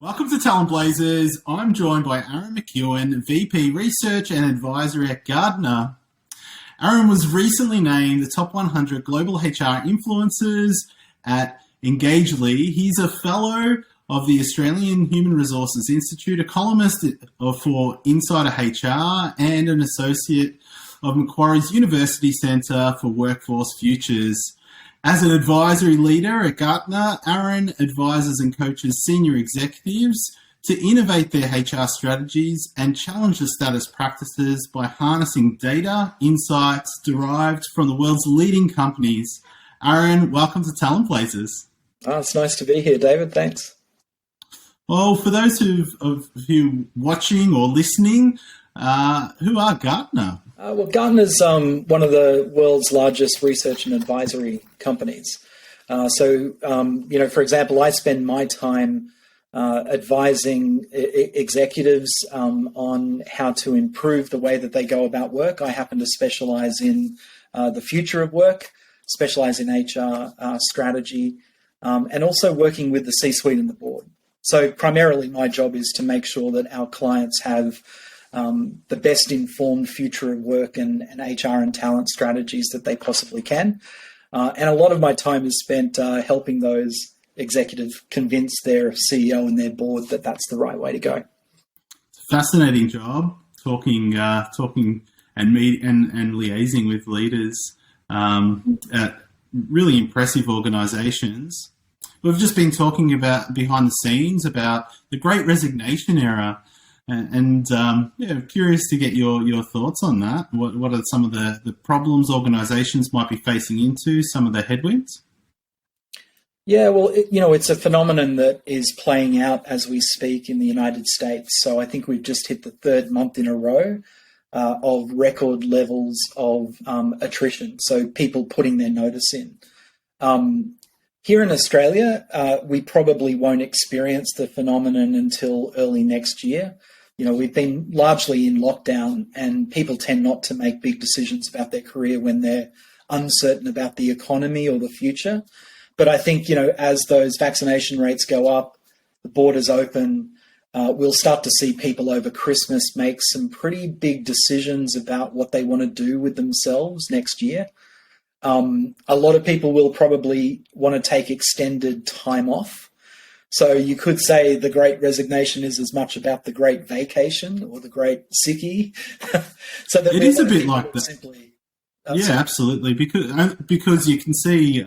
Welcome to Talent Blazers. I'm joined by Aaron McEwan, VP Research and Advisory at Gartner. Aaron was recently named the top 100 global HR influencers at Engagely. He's a fellow of the Australian Human Resources Institute, a columnist for Insider HR, and an associate of Macquarie's University Centre for Workforce Futures. As an advisory leader at Gartner, Aaron advises and coaches senior executives to innovate their HR strategies and challenge the status practices by harnessing data, insights derived from the world's leading companies. Aaron, welcome to Talent Blazers. Oh, it's nice to be here, David. Thanks. Well, for those of you watching or listening, who are Gartner? Gartner's one of the world's largest research and advisory companies. For example, I spend my time advising executives on how to improve the way that they go about work. I happen to specialize in the future of work, specialize in HR strategy, and also working with the C-suite and the board. So primarily my job is to make sure that our clients have the best informed future of work and HR and talent strategies that they possibly can. And a lot of my time is spent helping those executives convince their CEO and their board that that's the right way to go. Fascinating job, talking and liaising with leaders at really impressive organisations. We've just been talking about behind the scenes about the Great Resignation era. And curious to get your thoughts on that. What are some of the problems organisations might be facing into, some of the headwinds? Yeah, well, it's a phenomenon that is playing out as we speak in the United States. So I think we've just hit the third month in a row of record levels of attrition. So people putting their notice in. Here in Australia, we probably won't experience the phenomenon until early next year. We've been largely in lockdown and people tend not to make big decisions about their career when they're uncertain about the economy or the future. But I think, as those vaccination rates go up, the borders open, we'll start to see people over Christmas make some pretty big decisions about what they want to do with themselves next year. A lot of people will probably want to take extended time off. So you could say the Great Resignation is as much about the Great Vacation or the Great Sickie. So that it is a bit like that. Absolutely, because you can see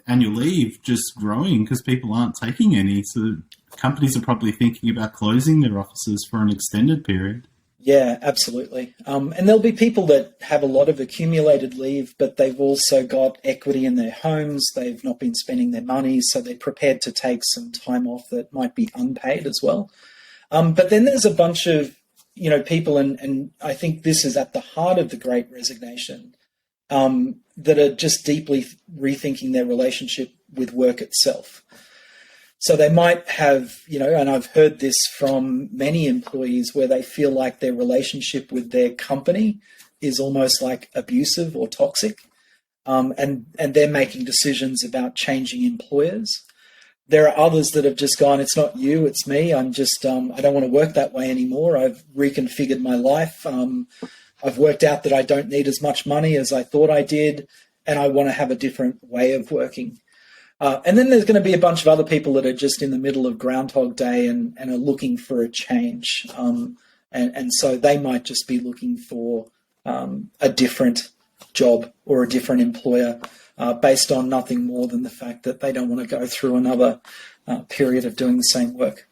annual leave just growing because people aren't taking any. So companies are probably thinking about closing their offices for an extended period. Yeah, absolutely. And there'll be people that have a lot of accumulated leave, but they've also got equity in their homes. They've not been spending their money, so they're prepared to take some time off that might be unpaid as well. But then there's a bunch of, people, and I think this is at the heart of the Great Resignation, that are just deeply rethinking their relationship with work itself. So they might have, and I've heard this from many employees where they feel like their relationship with their company is almost like abusive or toxic, and they're making decisions about changing employers. There are others that have just gone, it's not you, it's me. I'm just, I don't want to work that way anymore. I've reconfigured my life. I've worked out that I don't need as much money as I thought I did, and I want to have a different way of working. And then there's going to be a bunch of other people that are just in the middle of Groundhog Day and are looking for a change. And so they might just be looking for a different job or a different employer based on nothing more than the fact that they don't want to go through another period of doing the same work.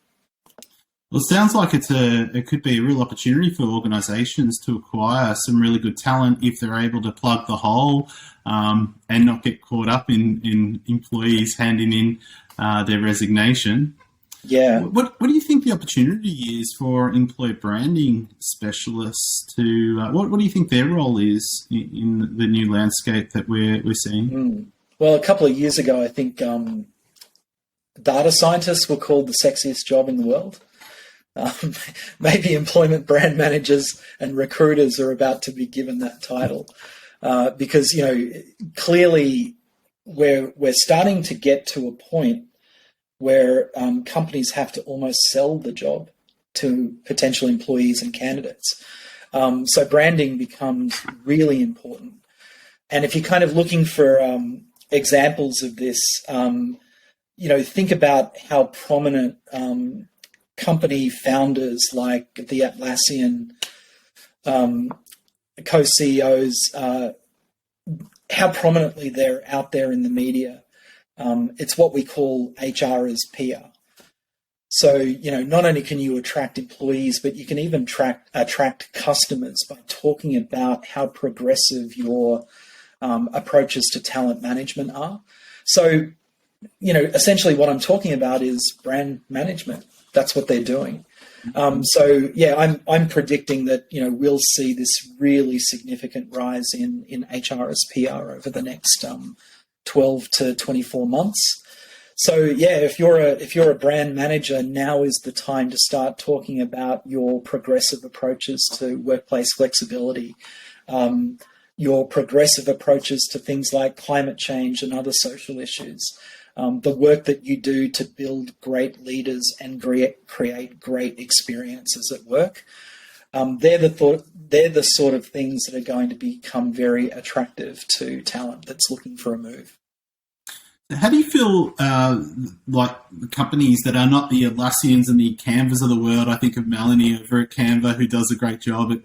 Well, it sounds like it could be a real opportunity for organisations to acquire some really good talent if they're able to plug the hole and not get caught up in employees handing in their resignation. Yeah. What do you think the opportunity is for employer branding specialists to? What do you think their role is in the new landscape that we're seeing? Well, a couple of years ago, I think data scientists were called the sexiest job in the world. Maybe employment brand managers and recruiters are about to be given that title because, clearly we're starting to get to a point where companies have to almost sell the job to potential employees and candidates. So branding becomes really important. And if you're kind of looking for examples of this, think about how prominent company founders like the Atlassian co-CEOs, how prominently they're out there in the media. It's what we call HR as PR. So, not only can you attract employees, but you can even attract customers by talking about how progressive your approaches to talent management are. So, essentially what I'm talking about is brand management. That's what they're doing. I'm predicting that, we'll see this really significant rise in HR as PR over the next 12 to 24 months. So if you're a brand manager, now is the time to start talking about your progressive approaches to workplace flexibility, your progressive approaches to things like climate change and other social issues, the work that you do to build great leaders and create great experiences at work. They're the sort of things that are going to become very attractive to talent that's looking for a move. How do you feel like the companies that are not the Atlassians and the Canvas of the world? I think of Melanie over at Canva, who does a great job at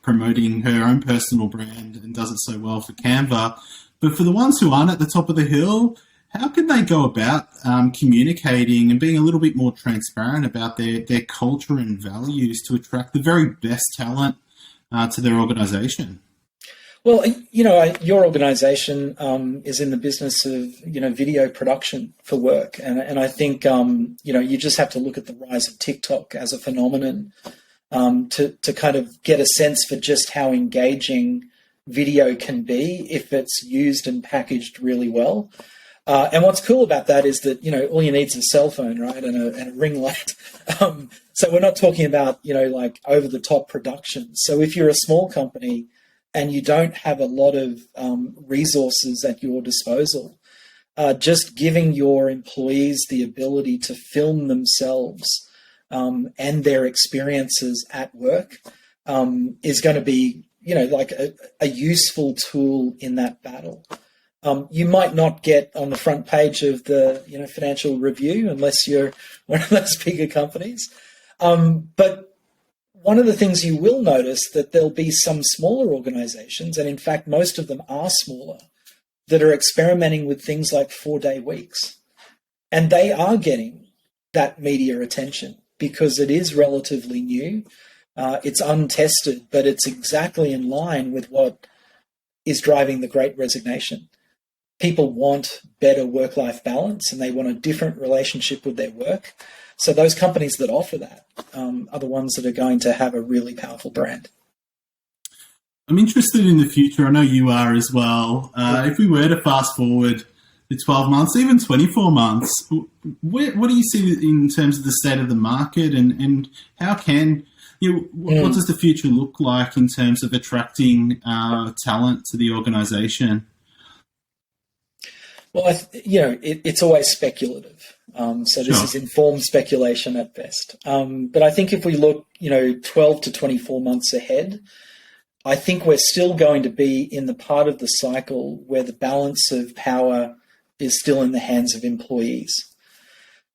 promoting her own personal brand and does it so well for Canva. But for the ones who aren't at the top of the hill, how can they go about communicating and being a little bit more transparent about their culture and values to attract the very best talent to their organization? Well, your organization is in the business of, video production for work. And I think, you just have to look at the rise of TikTok as a phenomenon to kind of get a sense for just how engaging video can be if it's used and packaged really well. And what's cool about that is that, all you need is a cell phone, right, and a ring light. So we're not talking about, like over-the-top production. So if you're a small company and you don't have a lot of resources at your disposal, just giving your employees the ability to film themselves and their experiences at work is going to be, like a useful tool in that battle. You might not get on the front page of the Financial Review unless you're one of those bigger companies. But one of the things you will notice that there'll be some smaller organizations, and in fact, most of them are smaller, that are experimenting with things like 4-day weeks. And they are getting that media attention because it is relatively new. It's untested, but it's exactly in line with what is driving the Great Resignation. People want better work-life balance and they want a different relationship with their work. So those companies that offer that are the ones that are going to have a really powerful brand. I'm interested in the future. I know you are as well. If we were to fast forward the 12 months, even 24 months, what do you see in terms of the state of the market and how can, what does the future look like in terms of attracting talent to the organisation? Well, it's always speculative. So this is informed speculation at best. But I think if we look, 12 to 24 months ahead, I think we're still going to be in the part of the cycle where the balance of power is still in the hands of employees.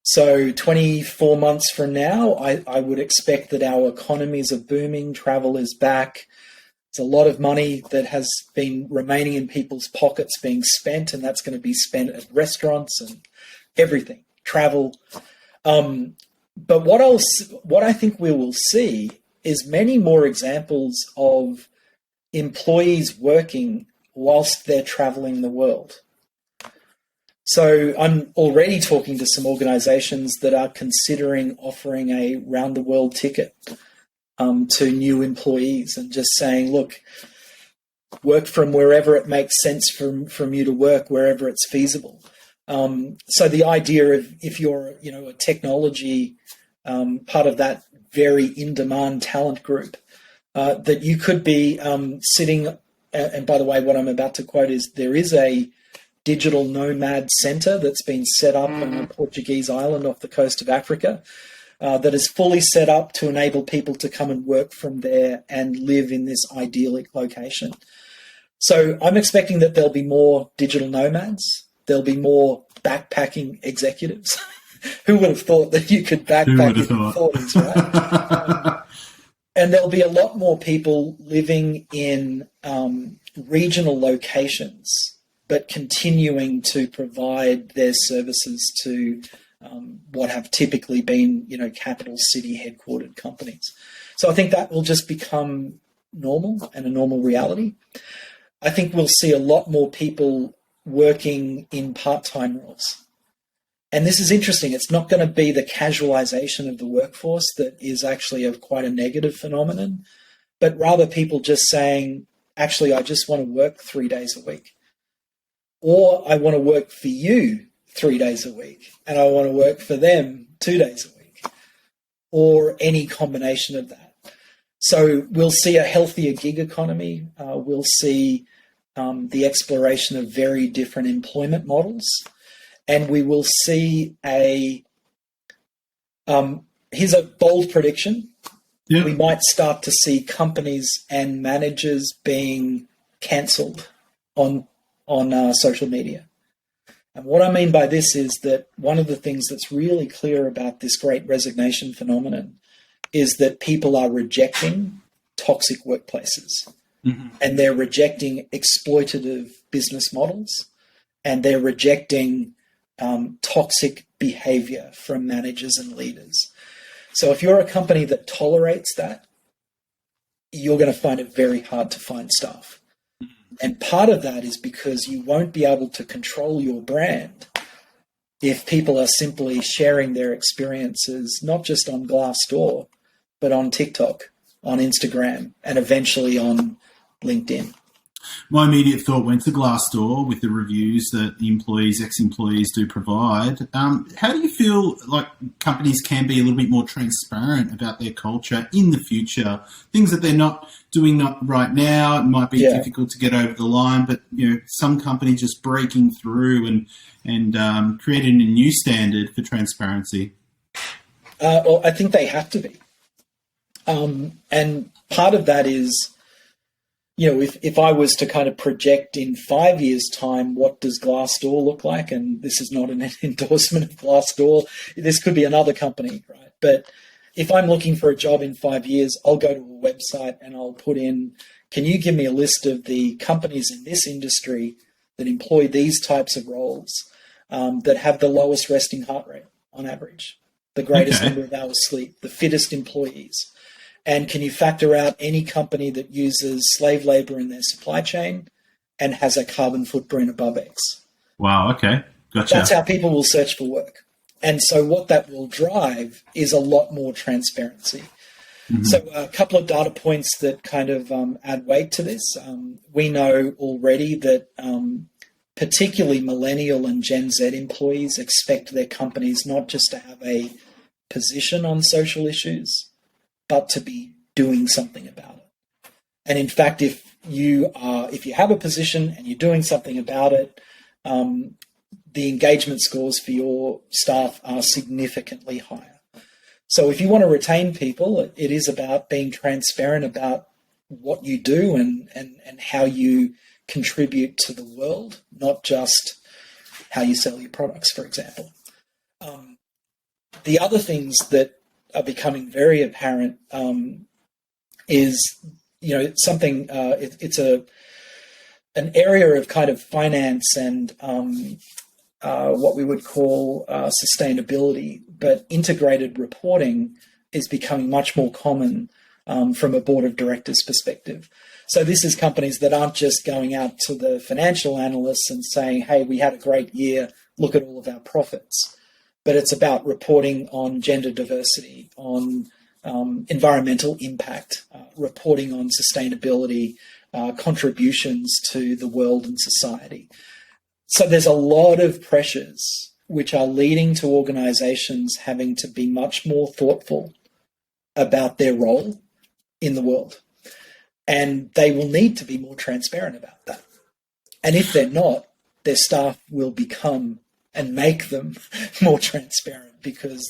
So 24 months from now, I would expect that our economies are booming, travel is back. There's a lot of money that has been remaining in people's pockets being spent, and that's going to be spent at restaurants and everything, travel. But what I think we will see is many more examples of employees working whilst they're traveling the world. So I'm already talking to some organizations that are considering offering a round the world ticket to new employees and just saying, look, work from wherever it makes sense from you to work, wherever it's feasible. So the idea of if you're, a technology part of that very in-demand talent group, that you could be sitting, and by the way, what I'm about to quote is there is a digital nomad centre that's been set up on a Portuguese island off the coast of Africa that is fully set up to enable people to come and work from there and live in this idyllic location. So I'm expecting that there'll be more digital nomads. There'll be more backpacking executives. Who would have thought that you could backpack in your 40s, right? And there'll be a lot more people living in regional locations, but continuing to provide their services to what have typically been, capital city headquartered companies. So I think that will just become normal and a normal reality. I think we'll see a lot more people working in part-time roles. And this is interesting. It's not going to be the casualization of the workforce that is actually quite a negative phenomenon, but rather people just saying, actually, I just want to work 3 days a week. Or I want to work for you 3 days a week, and I want to work for them 2 days a week, or any combination of that. So we'll see a healthier gig economy. We'll see the exploration of very different employment models. And we will see here's a bold prediction. Yeah. We might start to see companies and managers being cancelled on social media. And what I mean by this is that one of the things that's really clear about this Great Resignation phenomenon is that people are rejecting toxic workplaces. Mm-hmm. And they're rejecting exploitative business models, and they're rejecting toxic behavior from managers and leaders. So if you're a company that tolerates that, you're going to find it very hard to find staff. And part of that is because you won't be able to control your brand if people are simply sharing their experiences, not just on Glassdoor, but on TikTok, on Instagram, and eventually on LinkedIn. My immediate thought went to Glassdoor with the reviews that employees, ex-employees do provide. How do you feel like companies can be a little bit more transparent about their culture in the future? Things that they're not doing right now, it might be difficult to get over the line, but some company just breaking through and creating a new standard for transparency. Well, I think they have to be. And part of that is, if I was to kind of project in 5 years' time, what does Glassdoor look like? And this is not an endorsement of Glassdoor. This could be another company, right? But if I'm looking for a job in 5 years, I'll go to a website and I'll put in, can you give me a list of the companies in this industry that employ these types of roles that have the lowest resting heart rate on average, the greatest number of hours sleep, the fittest employees? And can you factor out any company that uses slave labor in their supply chain and has a carbon footprint above X? Wow, okay. Gotcha. That's how people will search for work. And so what that will drive is a lot more transparency. Mm-hmm. So a couple of data points that kind of add weight to this. We know already that particularly millennial and Gen Z employees expect their companies not just to have a position on social issues, but to be doing something about it. And in fact, if you have a position and you're doing something about it, the engagement scores for your staff are significantly higher. So if you want to retain people, it is about being transparent about what you do and how you contribute to the world, not just how you sell your products, for example. The other things that are becoming very apparent is, something. It's an area of kind of finance and what we would call sustainability, but integrated reporting is becoming much more common from a board of directors perspective. So this is companies that aren't just going out to the financial analysts and saying, hey, we had a great year, look at all of our profits. But it's about reporting on gender diversity, on environmental impact, reporting on sustainability, contributions to the world and society. So there's a lot of pressures which are leading to organizations having to be much more thoughtful about their role in the world. And they will need to be more transparent about that. And if they're not, their staff will become and make them more transparent because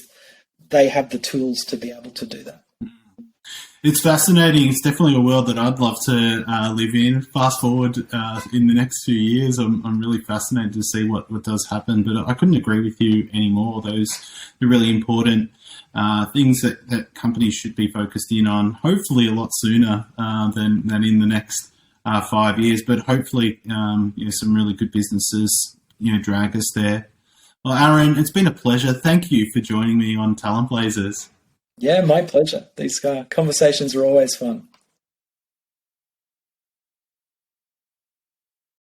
they have the tools to be able to do that. It's fascinating. It's definitely a world that I'd love to live in. Fast forward in the next few years, I'm really fascinated to see what does happen. But I couldn't agree with you anymore. Those are really important things that companies should be focused in on, hopefully a lot sooner than in the next 5 years. But hopefully, some really good businesses, drag us there. Well, Aaron, it's been a pleasure. Thank you for joining me on Talent Blazers. Yeah, my pleasure. These conversations are always fun.